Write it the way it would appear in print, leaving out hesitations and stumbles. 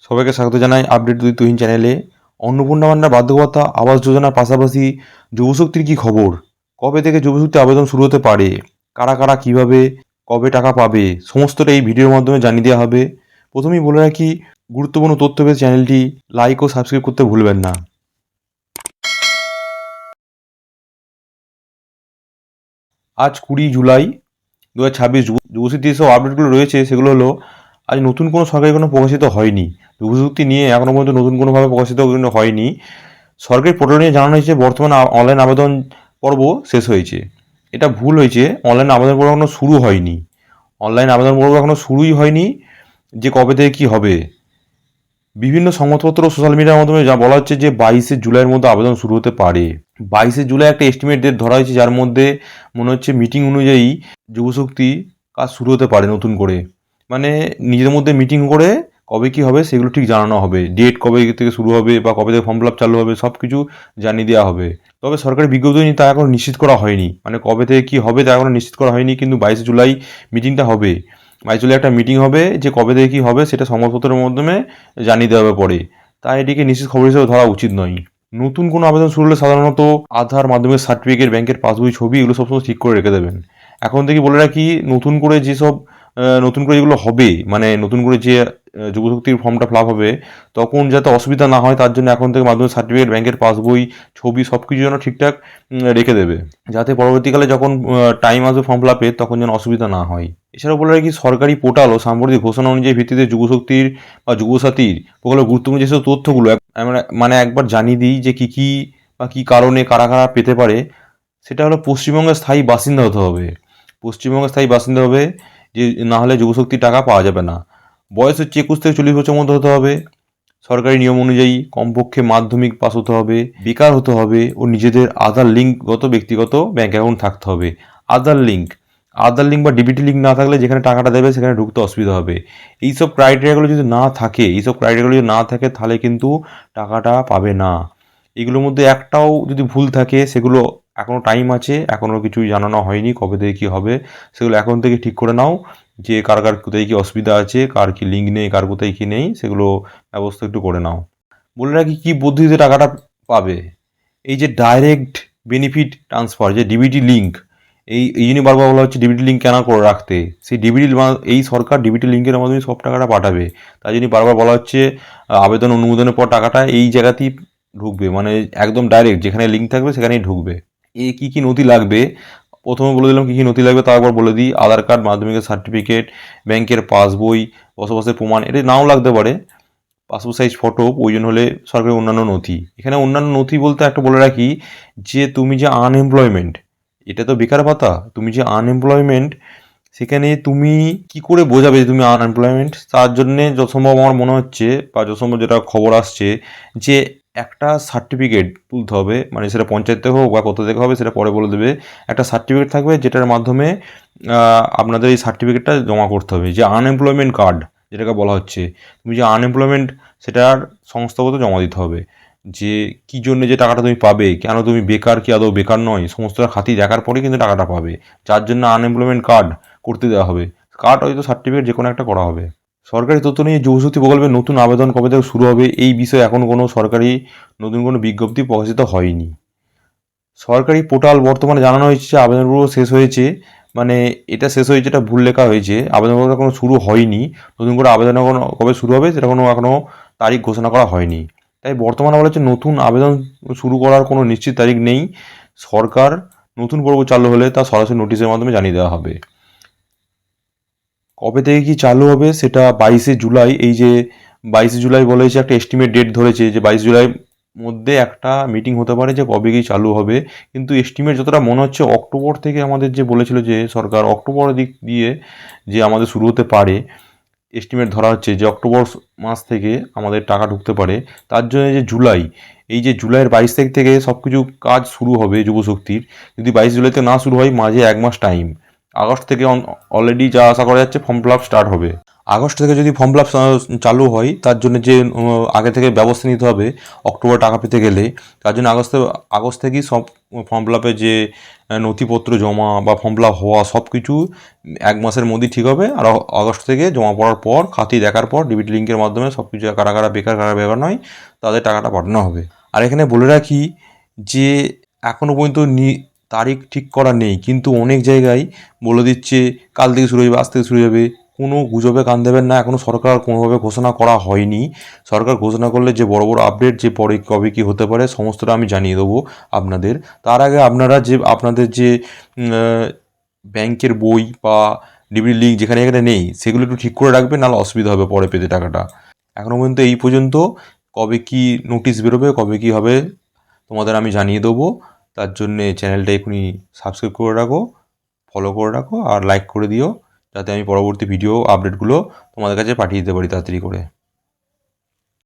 সবাইকে স্বাগত জানাই আপডেট দুই তুহিন চ্যানেলে। অন্নপূর্ণা ভান্ডার বার্ধক্য আবাস যোজনার পাশাপাশি যুবশক্তির কী খবর, কবে থেকে যুবশক্তি আবেদন শুরু হতে পারে, কারা কারা কীভাবে কবে টাকা পাবে, সমস্তটা এই ভিডিওর মাধ্যমে জানিয়ে দেওয়া হবে। প্রথমেই বলে রাখি, গুরুত্বপূর্ণ তথ্য পেয়ে চ্যানেলটি লাইক ও সাবস্ক্রাইব করতে ভুলবেন না। আজ 20 জুলাই 2026 যুবশক্তি যেসব আপডেটগুলো রয়েছে সেগুলো হলো, আজ নতুন কোনো সরকারি কোনো প্রকাশিত হয়নি। যুবশক্তি নিয়ে এখনও পর্যন্ত নতুন কোনোভাবে প্রকাশিত কিন্তু হয়নি। সরকারি পোর্টাল নিয়ে জানানো হয়েছে বর্তমানে অনলাইন আবেদন পর্ব শেষ হয়েছে। এটা ভুল হয়েছে, অনলাইন আবেদন পর্ব এখনও শুরু হয়নি। অনলাইন আবেদন পর্ব এখনও শুরুই হয়নি। যে কবে থেকে কী হবে, বিভিন্ন সংবাদপত্র ও সোশ্যাল মিডিয়ার মাধ্যমে যা বলা হচ্ছে যে 22শে জুলাইয়ের মধ্যে আবেদন শুরু হতে পারে। 22শে জুলাই একটা এস্টিমেট ডেট ধরা হয়েছে, যার মধ্যে মনে হচ্ছে মিটিং অনুযায়ী যুবশক্তি কাজ শুরু হতে পারে নতুন করে। মানে নিজেদের মধ্যে মিটিং করে কবে কী হবে সেগুলো ঠিক জানানো হবে। ডেট কবে থেকে শুরু হবে বা কবে থেকে ফর্ম ফিল আপ চালু হবে সব কিছু জানিয়ে দেওয়া হবে। তবে সরকারি বিজ্ঞপ্তি তা এখনও নিশ্চিত করা হয়নি, মানে কবে থেকে কী হবে তা এখনও নিশ্চিত করা হয়নি। কিন্তু 22শে জুলাই মিটিংটা হবে। 22 জুলাই একটা মিটিং হবে, যে কবে থেকে কী হবে সেটা সংবাদপত্রের মাধ্যমে জানিয়ে দেওয়া হবে পরে। তাই এটিকে নিশ্চিত খবর হিসেবে ধরা উচিত নয়। নতুন কোনো আবেদন শুরু হলে সাধারণত আধার, মাধ্যমিক সার্টিফিকেট, ব্যাংকের পাসবই, ছবি এগুলো সবসময় ঠিক করে রেখে দেবেন। এখন থেকে বলে রাখি, নতুন করে যেসব নতুন করে যেগুলো হবে, মানে নতুন করে যে যুবশক্তির ফর্মটা ফিল আপ হবে, তখন যাতে অসুবিধা না হয় তার জন্য এখন থেকে মাধ্যমিক সার্টিফিকেট, ব্যাংকের পাসবই, ছবি সব কিছু যেন ঠিকঠাক রেখে দেবে, যাতে পরবর্তীকালে যখন টাইম আসবে ফর্ম ফিল আপের তখন যেন অসুবিধা না হয়। এছাড়াও বলে রাখি, সরকারি পোর্টাল ও সাম্প্রতিক ঘোষণা অনুযায়ী ভিত্তিতে যুবশক্তির বা যুবসাথীর প্রকল্পের গুরুত্বপূর্ণ যেসব তথ্যগুলো মানে একবার জানিয়ে দিই যে কী কী বা কী কারণে কারা কারা পেতে পারে। সেটা হলো, পশ্চিমবঙ্গের স্থায়ী বাসিন্দা হতে হবে। পশ্চিমবঙ্গের স্থায়ী বাসিন্দা হবে, যে না হলে যুবশক্তির টাকা পাওয়া যাবে না। বয়স হচ্ছে 21 থেকে 40 বছরের মধ্যে হতে হবে। সরকারি নিয়ম অনুযায়ী কমপক্ষে মাধ্যমিক পাস হতে হবে, বেকার হতে হবে ও নিজেদের আধার লিঙ্কগত ব্যক্তিগত ব্যাঙ্ক অ্যাকাউন্ট থাকতে হবে। আধার লিঙ্ক বা ডিবিটি লিঙ্ক না থাকলে যেখানে টাকাটা দেবে সেখানে ঢুকতে অসুবিধা হবে। এইসব ক্রাইটেরিয়াগুলো যদি না থাকে তাহলে কিন্তু টাকাটা পাবে না। এগুলোর মধ্যে একটাও যদি ভুল থাকে সেগুলো এখনও টাইম আছে, এখনও কিছুই জানানো হয়নি কবে থেকে কী হবে, সেগুলো এখন থেকে ঠিক করে নাও, যে কার কার কোথায় কী অসুবিধা আছে, কার কী লিঙ্ক নেই, কার কোথায় কী নেই, সেগুলো ব্যবস্থা একটু করে নাও। বলে রাখি কী পদ্ধতিতে টাকাটা পাবে। এই যে ডাইরেক্ট বেনিফিট ট্রান্সফার, যে ডিবিটি লিঙ্ক, এই জন্য বারবার বলা হচ্ছে ডিবিটি লিঙ্ক কেন করে রাখতে। সেই এই সরকার ডিবিটি লিঙ্কের মাধ্যমে সব টাকাটা পাঠাবে। তাই জন্য বারবার বলা হচ্ছে আবেদন অনুমোদনের পর টাকাটা এই জায়গাতেই ঢুকবে, মানে একদম ডাইরেক্ট যেখানে লিঙ্ক থাকবে সেখানেই ঢুকবে। কী কী নথি লাগবে প্রথমে বলে দিলাম, কী কী নথি লাগবে তারপর বলে দিই। আধার কার্ড, মাধ্যমিকের সার্টিফিকেট, ব্যাংকের পাসবই, বসবাসের প্রমাণ, এটা নাও লাগতে পারে, পাসপোর্ট সাইজ ফটো প্রয়োজন হলে, সরকারি অন্যান্য নথি। এখানে অন্যান্য নথি বলতে একটা বলে রাখি, যে তুমি যে আনএমপ্লয়মেন্ট, এটা তো বেকার ভাতা, তুমি যে আনএমপ্লয়মেন্ট সেখানে তুমি কি করে বোঝাবে যে তুমি আনএমপ্লয়মেন্ট। তার জন্যে যতসম্ভব আমার মনে হচ্ছে বা যতসম্ভব যেটা খবর আসছে, যে একটা সার্টিফিকেট তুলতে হবে, মানে সেটা পঞ্চায়েত থেকে হোক বা কোথা থেকে হবে সেটা পরে বলে দেবে। একটা সার্টিফিকেট থাকবে যেটার মাধ্যমে আপনাদের এই সার্টিফিকেটটা জমা করতে হবে, যে আনএমপ্লয়মেন্ট কার্ড যেটাকে বলা হচ্ছে। তুমি যে আনএমপ্লয়মেন্ট সেটার সংস্থাগত জমা দিতে হবে, যে কী জন্য যে টাকাটা তুমি পাবে, কেন তুমি বেকার কি আদৌ বেকার নয়, সমস্তটা খাতির দেখার পরেই কিন্তু টাকাটা পাবে। যার জন্য আনএমপ্লয়মেন্ট কার্ড করতে দেওয়া হবে। কার্ড হয়তো সার্টিফিকেট যে কোনো একটা করা হবে। সরকারি তথ্য নিয়ে যুবশক্তি প্রকল্পের নতুন আবেদন কবে থেকে শুরু হবে, এই বিষয়ে এখনও কোনো সরকারি নতুন কোনো বিজ্ঞপ্তি প্রকাশিত হয়নি। সরকারি পোর্টাল বর্তমানে জানানো হয়েছে যে আবেদনগুলো শেষ হয়েছে, মানে এটা শেষ হয়েছে, এটা ভুল লেখা হয়েছে। আবেদনগুলো এখনও শুরু হয়নি। নতুন করে আবেদন কবে শুরু হবে সেটা এখনও তারিখ ঘোষণা করা হয়নি। তাই বর্তমানে বলা হচ্ছে নতুন আবেদন শুরু করার কোনো নিশ্চিত তারিখ নেই। সরকার নতুন পর্ব চালু হলে তা সরাসরি নোটিশের মাধ্যমে জানিয়ে দেওয়া হবে। কবে থেকে কি চালু হবে সেটা 22শে জুলাই, এই যে 22শে জুলাই বলেছে, একটা এস্টিমেট ডেট ধরেছে যে 22 জুলাই মধ্যে একটা মিটিং হতে পারে যে কবে কি চালু হবে। কিন্তু এস্টিমেট যতটা মনে হচ্ছে অক্টোবর থেকে আমাদের যে বলেছিল যে সরকার, অক্টোবরের দিক দিয়ে যে আমাদের শুরু হতে পারে। এস্টিমেট ধরা হচ্ছে যে অক্টোবর মাস থেকে আমাদের টাকা ঢুকতে পারে। তার জন্য যে জুলাই, এই যে জুলাইয়ের 22 তারিখ থেকে সব কিছু কাজ শুরু হবে যুবশক্তির। যদি 22 জুলাইতে না শুরু হয়, মাঝে 1 মাস টাইম। আগস্ট থেকে অলরেডি যা আশা করা যাচ্ছে ফর্ম ফিল আপ স্টার্ট হবে। আগস্ট থেকে যদি ফর্ম ফিল আপ চালু হয়, তার জন্য যে আগে থেকে ব্যবস্থা নিতে হবে অক্টোবর টাকা পেতে গেলে, তার জন্য আগস্ট থেকেই সব ফর্ম ফিল আপের যে নথিপত্র জমা বা ফর্ম ফিল আপ হওয়া সব কিছু 1 মাসের মধ্যেই ঠিক হবে। আর আগস্ট থেকে জমা পড়ার পর খাতি দেখার পর ডিবিটি লিঙ্কের মাধ্যমে সব কিছু কারা কারা বেকার কারা বেকার নয় তাদের টাকাটা পাঠানো হবে। আর এখানে বলে রাখি যে এখনও পর্যন্ত তারিখ ঠিক করা নেই, কিন্তু অনেক জায়গায় বলে দিচ্ছে কাল থেকে শুরু হয়ে যাবে, আজ থেকে শুরু হয়ে যাবে। কোনো গুজবে কান দেবেন না, এখনও সরকার কোনোভাবে ঘোষণা করা হয়নি। সরকার ঘোষণা করলে যে বড় বড় আপডেট যে পরে কবে কী হতে পারে সমস্তটা আমি জানিয়ে দেবো আপনাদের। তার আগে আপনারা যে আপনাদের যে ব্যাংকের বই বা ডিবিটি লিঙ্ক যেখানে এখানে নেই সেগুলো একটু ঠিক করে রাখবেন, নাহলে অসুবিধা হবে পরে পেতে টাকাটা। এখনও পর্যন্ত এই পর্যন্ত, কবে কি নোটিশ বেরোবে কবে কি হবে তোমাদের আমি জানিয়ে দেবো। তার জন্যে চ্যানেলটা এখনই সাবস্ক্রাইব করে রাখো, ফলো করে রাখো আর লাইক করে দিও, যাতে আমি পরবর্তী ভিডিও আপডেটগুলো তোমাদের কাছে পাঠিয়ে দিতে পারি তাড়াতাড়ি করে।